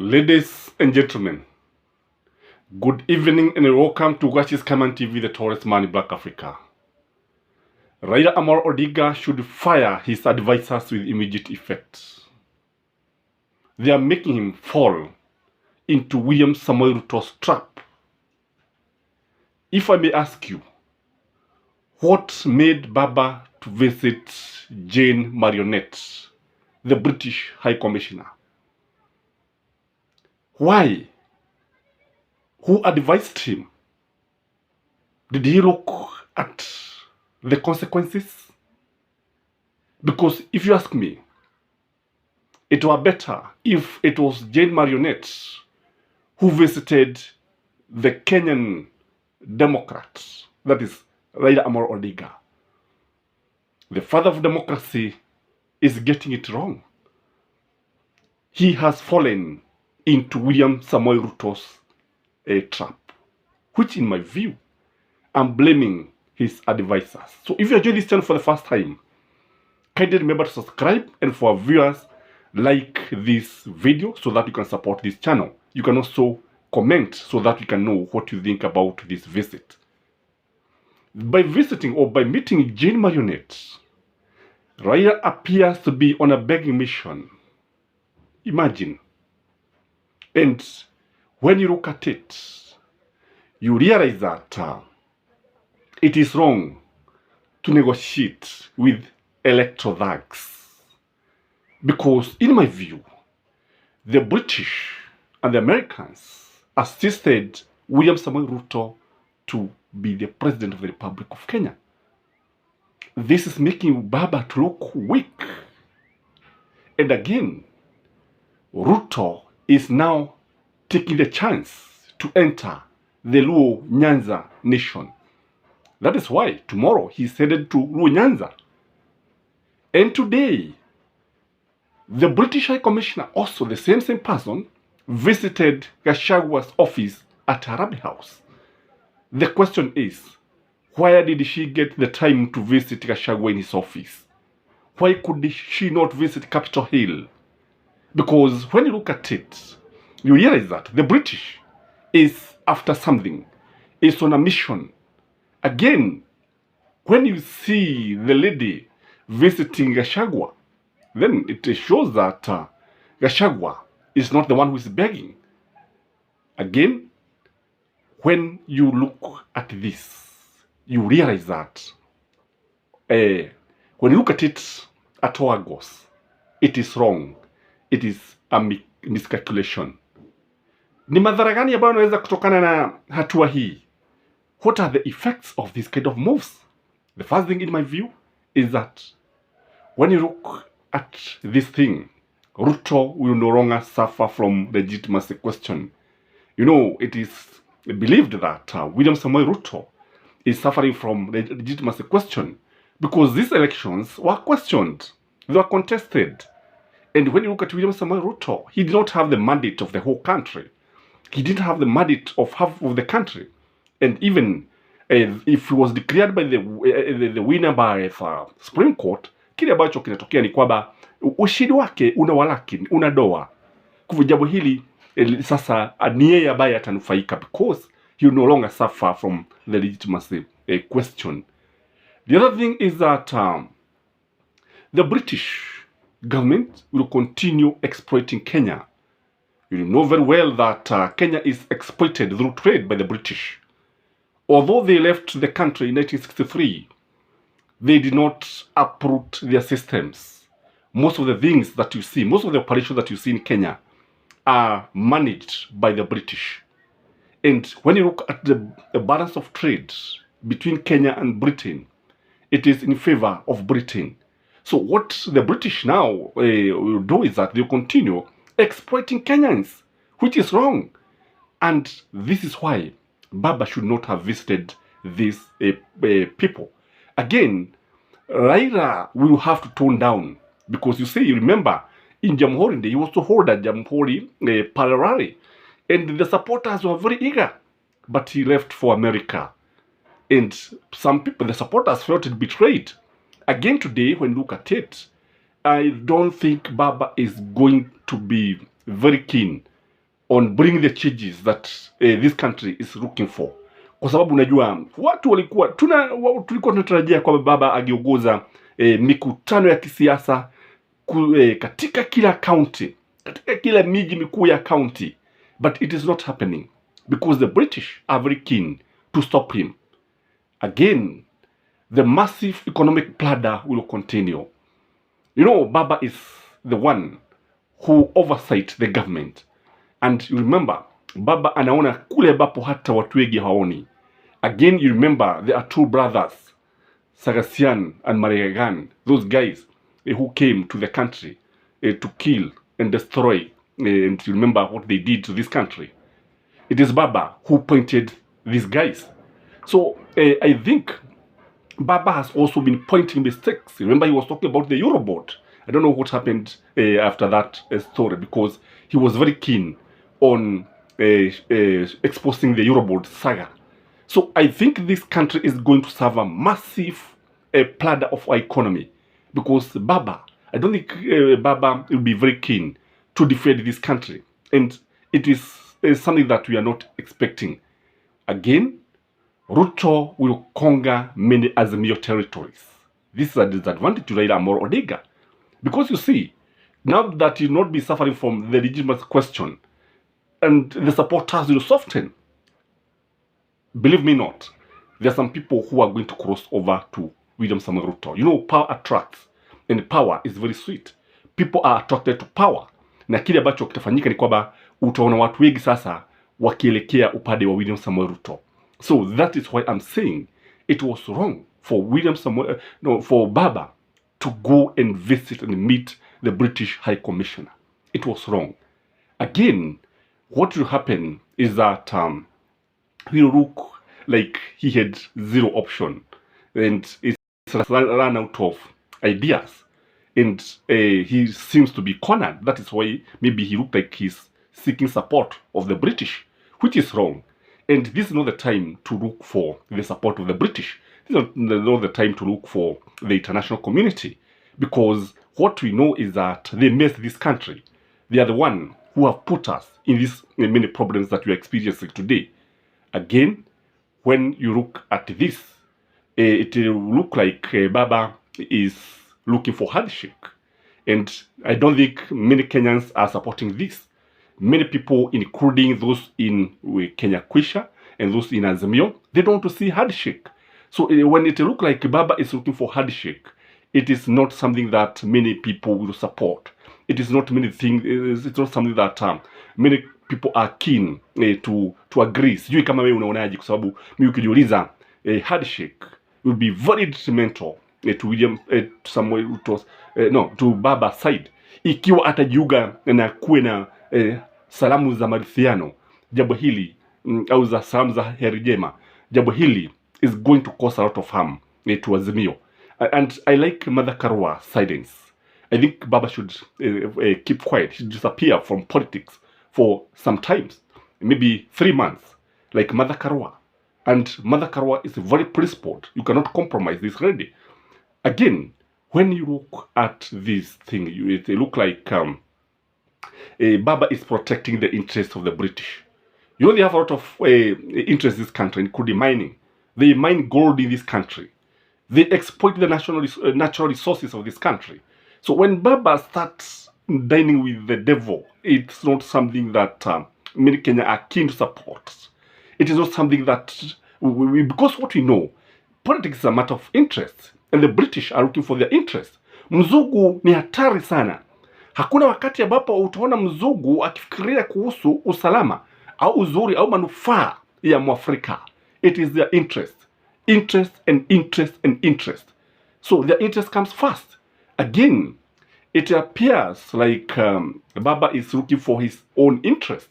Ladies and gentlemen, good evening and welcome to Watches Kaman TV, the tallest man in Black Africa. Raila Amor Odinga should fire his advisors with immediate effect. They are making him fall into William Samoei Ruto's trap. If I may ask you, what made Baba to visit Jane Marionette, the British High Commissioner? Why? Who advised him? Did he look at the consequences? Because if you ask me, it were better if it was Jane Marionette who visited the Kenyan Democrat, that is Raila Amor Odinga. The father of democracy is getting it wrong. He has fallen into William Samoei Ruto's trap, which in my view, I'm blaming his advisors. So if you're joining this channel for the first time, kindly remember to subscribe, and for our viewers, like this video so that you can support this channel. You can also comment so that we can know what you think about this visit. By visiting or by meeting Jane Marionette, Raila appears to be on a begging mission. Imagine. And when you look at it, you realize that it is wrong to negotiate with electoral thugs. Because in my view, the British and the Americans assisted William Samoei Ruto to be the president of the Republic of Kenya. This is making Baba to look weak. And again, Ruto is now taking the chance to enter the Luo Nyanza nation. That is why tomorrow he's headed to Luo Nyanza. And today, the British High Commissioner, also the same person, visited Gachagwa's office at Harambee House. The question is, where did she get the time to visit Gachagwa in his office? Why could she not visit Capitol Hill? Because when you look at it, you realize that the British is after something. It's on a mission. Again, when you see the lady visiting Gachagua, then it shows that Gachagua is not the one who is begging. Again, when you look at this, you realize that when you look at it at all angles, it is wrong. It is a miscalculation. Ni madhara gani ambayo yanaweza kutokana na hatua hii? What are the effects of this kind of moves? The first thing in my view is that when you look at this thing, Ruto will no longer suffer from legitimacy question. You know, it is believed that William Samoei Ruto is suffering from legitimacy question because these elections were questioned. They were contested. And when you look at William Samoei Ruto, he did not have the mandate of the whole country. He didn't have the mandate of half of the country. And even if he was declared by the winner by the Supreme Court, kile ambacho kinatokea ni kwamba ushindi wake una walakini, una doa. Kwa jambo hili sasa ni yeye ambaye atanufaika because he will no longer suffer from the legitimacy question. The other thing is that the British government will continue exploiting Kenya. You know very well that Kenya is exploited through trade by the British. Although they left the country in 1963, they did not uproot their systems. Most of the things that you see, most of the operations that you see in Kenya are managed by the British. And when you look at the balance of trade between Kenya and Britain, it is in favor of Britain. So what the British now will do is that they continue exploiting Kenyans, which is wrong. And this is why Baba should not have visited these people. Again, Raila will have to tone down because you remember, in Jamhuri Day, he was to hold a Jamhuri Pararari, and the supporters were very eager, but he left for America. And some people, the supporters, felt betrayed. Again today, when you look at it, I don't think Baba is going to be very keen on bringing the changes that this country is looking for, kwa sababu unajua watu tulikuwa tunatarajia kwamba baba ageugoza mikutano ya kisiasa katika kila county, katika kila miji mikuu ya county, but it is not happening because the British are very keen to stop him. Again, the massive economic plunder will continue. You know, Baba is the one who oversight the government, and you remember Baba anaona kule ambapo hata watu wengi hawaoni. Again, you remember there are two brothers, Sagasian and Mariagan, those guys who came to the country to kill and destroy, and you remember what they did to this country. It is Baba who pointed these guys. So I think Baba has also been pointing mistakes. Remember, he was talking about the Eurobond. I don't know what happened after that story, because he was very keen on exposing the Eurobond saga. So I think this country is going to suffer massive plunder of our economy, because Baba, I don't think Baba will be very keen to defend this country, and it is something that we are not expecting. Again, Ruto will conquer many Azimio territories. This is a disadvantage to Raila Amolo Odinga, because you see, now that you not be suffering from the legitimate question, and the supporters will soften. Believe me not, there are some people who are going to cross over to William Samoei Ruto. You know, power attracts, and power is very sweet. People are attracted to power. Na kile ambacho kitafanyika ni kwamba utaona watu wengi sasa wakielekea upande wa William Samoei Ruto. So that is why I'm saying it was wrong for for Baba to go and visit and meet the British High Commissioner. It was wrong. Again, what will happen is that he will look like he had zero option, and it's run out of ideas, and he seems to be cornered. That is why maybe he looked like he's seeking support of the British, which is wrong. And this is not the time to look for the support of the British. This is not the time to look for the international community, because what we know is that they messed this country. They are the one who have put us in these many problems that we are experiencing today. Again, when you look at this, it will look like Baba is looking for handshake. And I don't think many Kenyans are supporting this. Many people, including those in Kenya Kwisha and those in Azimio, they don't want to see handshake. So when it looks like Baba is looking for handshake, it is not something that many people will support. It is not many things. It's not something that many people are keen to agree. Sijui kama wewe unaonaje, kwa sababu mimi ukijiuliza handshake will be very detrimental to William Samoei Ruto's to Baba side, ikiwa atajiunga na kuwe na salamu za maridhiano. Jambo hili au za salamu za heri njema, jambo hili is going to cause a lot of harm to Azimio. And I like Mother Karua silence. I think Baba should keep quiet. He should disappear from politics for some times, maybe 3 months, like Mother Karua. And Mother Karua is very principled. You cannot compromise this already. Again, when you look at this thing, it look like Baba is protecting the interests of the British. You know, they have a lot of interests in this country, including mining. They mine gold in this country. They exploit the natural resources of this country. So when Baba starts dining with the devil, it's not something that many Kenya are keen to support. It is not something that because what we know, politics is a matter of interest, and the British are looking for their interest. Mzungu ni hatari sana. Hakuna wakati ambapo utaona mzungu akifikiria kuhusu usalama au uzuri au manufaa ya Mwafrika. It is their interest. Interest and interest and interest. So their interest comes first. Again, it appears like Baba is looking for his own interest.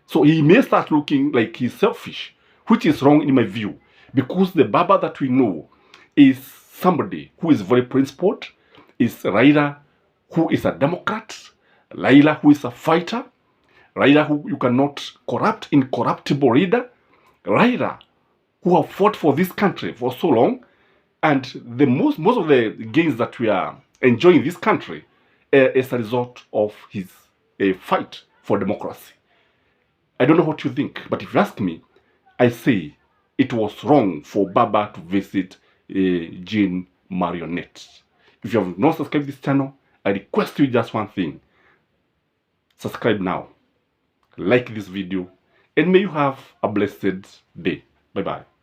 So he may start looking like he's selfish, which is wrong in my view, because the Baba that we know is somebody who is very principled, is Raila, who is a Democrat, Raila, who is a fighter, Raila, who you cannot corrupt, incorruptible leader, Raila, who have fought for this country for so long, and the most of the gains that we are enjoying in this country is a result of his fight for democracy. I don't know what you think, but if you ask me, I say it was wrong for Baba to visit Jean Marionette. If you have not subscribed this channel, I request you just one thing. Subscribe now, like this video, and may you have a blessed day. Bye-bye.